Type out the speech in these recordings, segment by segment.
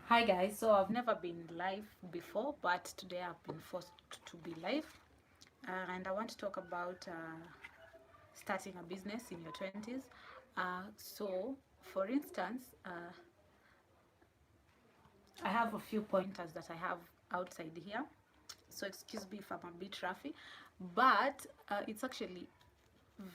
Hi guys, so I've never been live before, but today I've been forced to be live, and I want to talk about starting a business in your 20s. So, for instance, I have a few pointers that I have outside here, so excuse me if I'm a bit roughy, but it's actually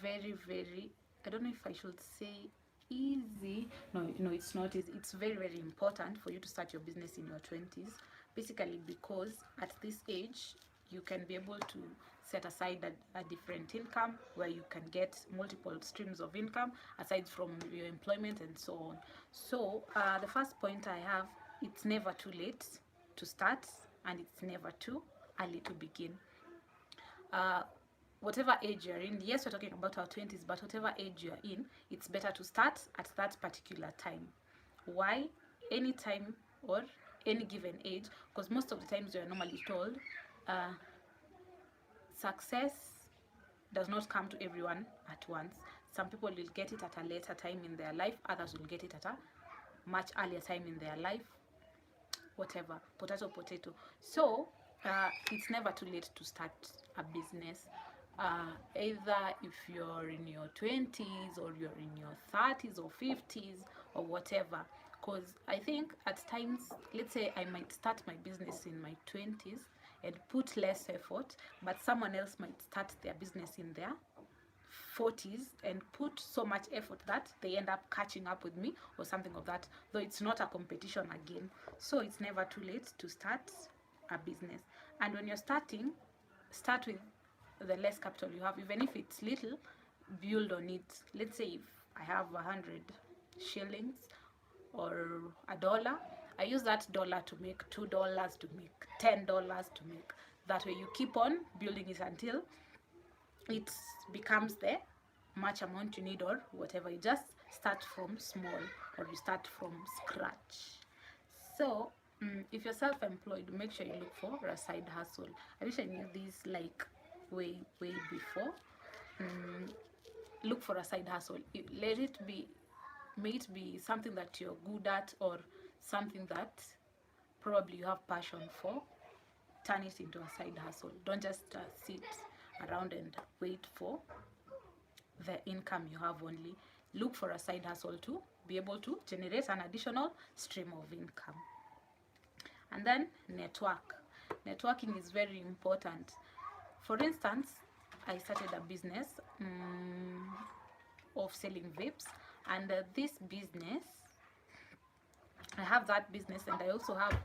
very, I don't know if I should say easy. No, it's not easy. It's very important for you to start your business in your 20s, basically because at this age you can be able to set aside a different income where you can get multiple streams of income aside from your employment and so on. So the first point I have, it's never too late to start, and it's never too early to begin. uh, Whatever age you're in, yes, we're talking about our 20s, but whatever age you're in, it's better to start at that particular time. Why? Any time or any given age, because most of the times you're normally told uh, success does not come to everyone at once. Some people will get it at a later time in their life, others will get it at a much earlier time in their life, whatever, potato. So it's never too late to start a business. Either if you're in your 20s or you're in your 30s or 50s or whatever. Because I think at times, let's say I might start my business in my 20s and put less effort, but someone else might start their business in their 40s and put so much effort that they end up catching up with me or something of that, though it's not a competition again. So it's never too late to start a business. And when you're starting, start with the less capital you have. Even if it's little, build on it. Let's say if I have 100 shillings or $1, I use that dollar to make $2, to make $10, to make, that way you keep on building it until it becomes the much amount you need, or whatever. You just start from small, or you start from scratch. So if you're self-employed, make sure you look for a side hustle. I wish I knew this like way before. Look for a side hustle. Let it be, may it be something that you're good at, or something that probably you have passion for. Turn it into a side hustle. Don't just sit around and wait for the income you have only. Look for a side hustle to be able to generate an additional stream of income. And then network. Networking is very important. For instance, I started a business of selling vapes, and this business, I have that business, and I also have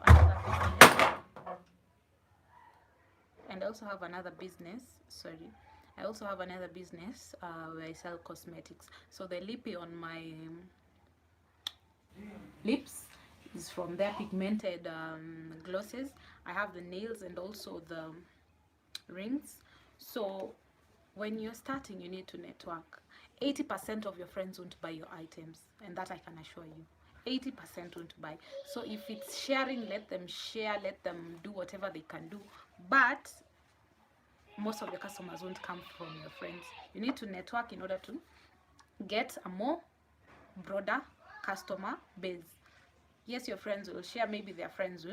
another business, sorry, I also have another business where I sell cosmetics. So the lippy on my lips is from their pigmented glosses. I have the nails and also the rings. So when you're starting, you need to network. 80% of your friends won't buy your items, and that I can assure you. 80% won't buy. So if it's sharing, let them share, let them do whatever they can do. But most of the customers won't come from your friends. You need to network in order to get a more broader customer base. Yes, your friends will share, maybe their friends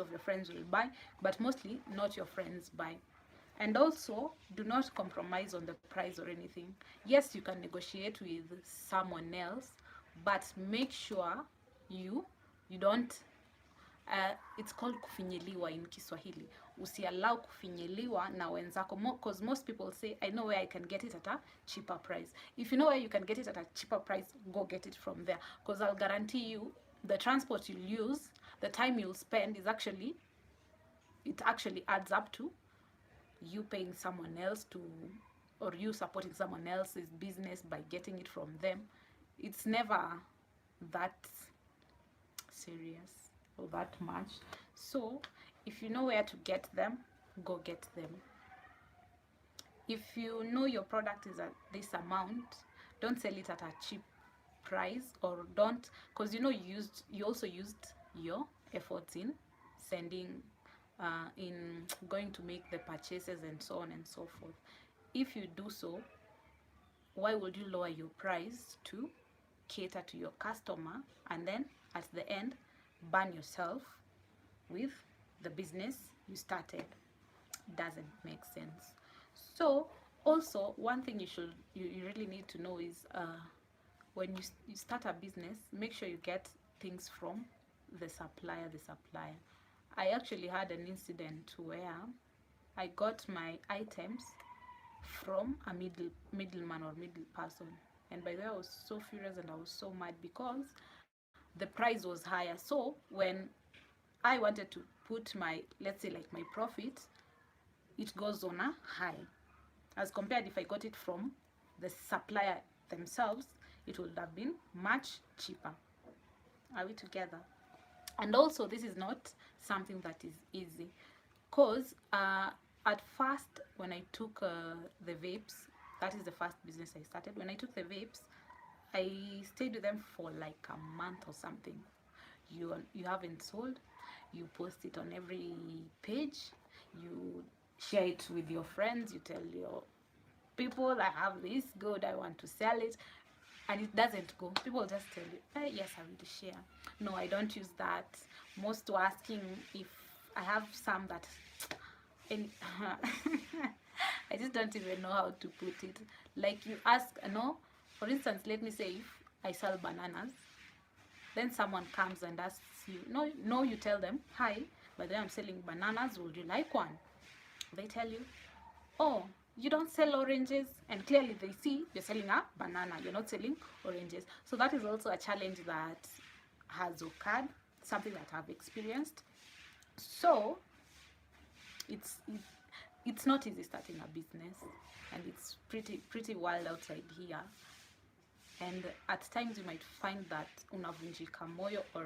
of your friends will buy, but mostly not your friends buy. And also, do not compromise on the price or anything. Yes, you can negotiate with someone else, but make sure you you don't it's called kufinyiliwa in Kiswahili. Usiallow kufinyiliwa na wenzako, because most people say, I know where I can get it at a cheaper price. If you know where you can get it at a cheaper price, go get it from there, because I'll guarantee you the transport you'll use, the time you'll spend is actually, it actually adds up to you paying someone else to, or you supporting someone else's business by getting it from them. It's never that serious or that much. So if you know where to get them, go get them. If you know your product is at this amount, don't sell it at a cheap price, or don't, because you also used your efforts in sending, in going to make the purchases and so on and so forth. If you do so, why would you lower your price to cater to your customer, and then at the end burn yourself with the business you started. Doesn't make sense. So also one thing you really need to know is when you start a business, make sure you get things from the supplier. I actually had an incident where I got my items from a middleman or middle person, and by the way I was so furious and I was so mad because the price was higher. So when I wanted to put my, let's say like my profit, it goes on a high, as compared if I got it from the supplier themselves, it would have been much cheaper. Are we together? And also this is not something that is easy, because at first when I took the vapes, that is the first business I started. When I took the vapes, I stayed with them for like a month or something. You haven't sold, you post it on every page, you share it with your friends, you tell your people, I have this good, I want to sell it, and it doesn't go. People just tell you, yes, I will share. No, I don't use that. Most were asking if I have some that any I just don't even know how to put it. Like you ask, no, for instance, let me say if I sell bananas, then someone comes and asks you, no, you tell them, hi, by the way, I'm selling bananas, would you like one? They tell you, oh, you don't sell oranges, and clearly they see you're selling a banana, you're not selling oranges. So that is also a challenge that has occurred, something that I've experienced. So it's not easy starting a business, and it's pretty wild outside here. And at times you might find that unavunjika moyo, or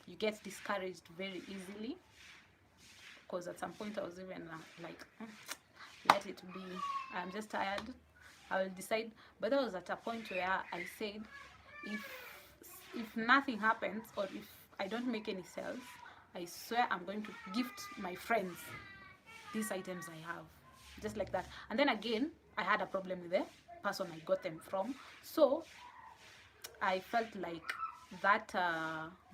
you get discouraged very easily, because at some point I was even like, let it be, I'm just tired, I will decide. But that was at a point where I said, if nothing happens, or if I don't make any sales, I swear I'm going to gift my friends these items I have, just like that. And then again, I had a problem with the person I got them from. So I felt like that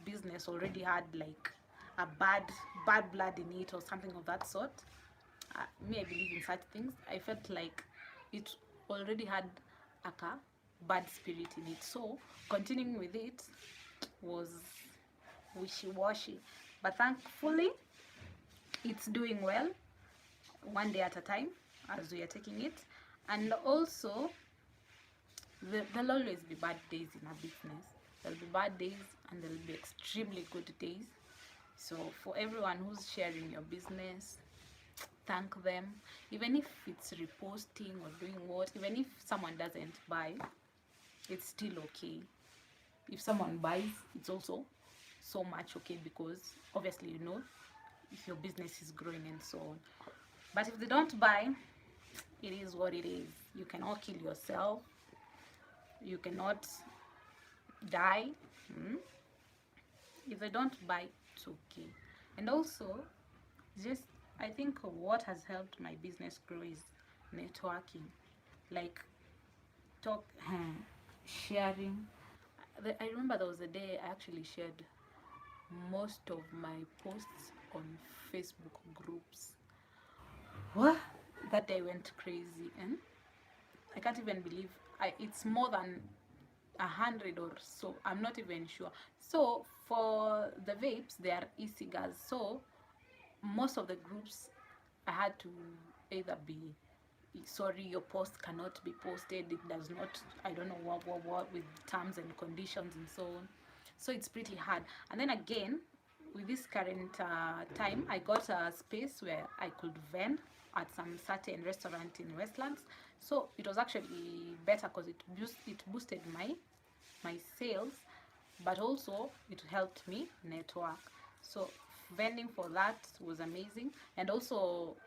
business already had like a bad blood in it, or something of that sort. Me, I believe in such things. I felt like it already had a bad spirit in it, so continuing with it was wishy-washy. But thankfully it's doing well, one day at a time, as we are taking it. And also there'll always be bad days in a business. There'll be bad days and there'll be extremely good days. So for everyone who's sharing your business, thank them. Even if it's reposting or doing what, even if someone doesn't buy, it's still okay. If someone buys, it's also so much okay, because obviously you know if your business is growing and so on. But if they don't buy, it is what it is. You cannot kill yourself, you cannot die. If they don't buy, it's okay. And also, just I think what has helped my business grow is networking, like sharing. I remember there was a day I actually shared most of my posts on Facebook groups. What? That day went crazy, and I can't even believe it's more than 100 or so. I'm not even sure. So for the vapes, they are e-cigars. So most of the groups I had to either be, sorry, your post cannot be posted, it does not, I don't know what with terms and conditions and so on. So it's pretty hard. And then again, with this current time, I got a space where I could vend at some certain restaurant in Westlands. So it was actually better because it boosted my sales, but also it helped me network. So vending for that was amazing. And also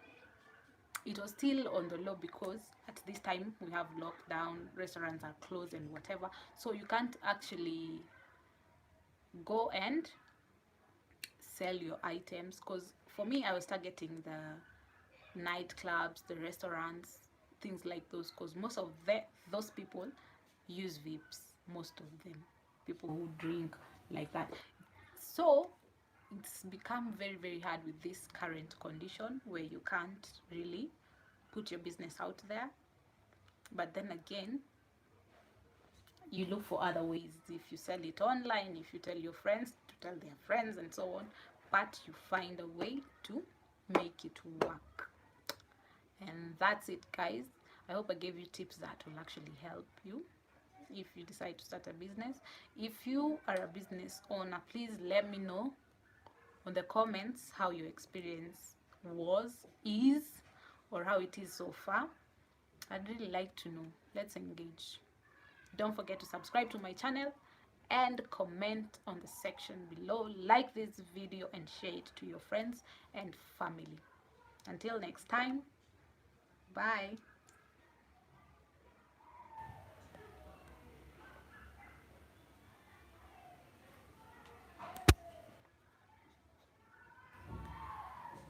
it was still on the low, because at this time we have lockdown, restaurants are closed and whatever, so you can't actually go and sell your items. Because for me, I was targeting the nightclubs, the restaurants, things like those, because most of those people use vapes, most of them, people who drink like that. So it's become very, very hard with this current condition where you can't really put your business out there. But then again, you look for other ways. If you sell it online, if you tell your friends to tell their friends, and so on, but you find a way to make it work. And that's it, guys. I hope I gave you tips that will actually help you if you decide to start a business. If you are a business owner, please let me know on the comments how your experience is, or how it is so far. I'd really like to know. Let's engage. Don't forget to subscribe to my channel and comment on the section below. Like this video and share it to your friends and family. Until next time, bye.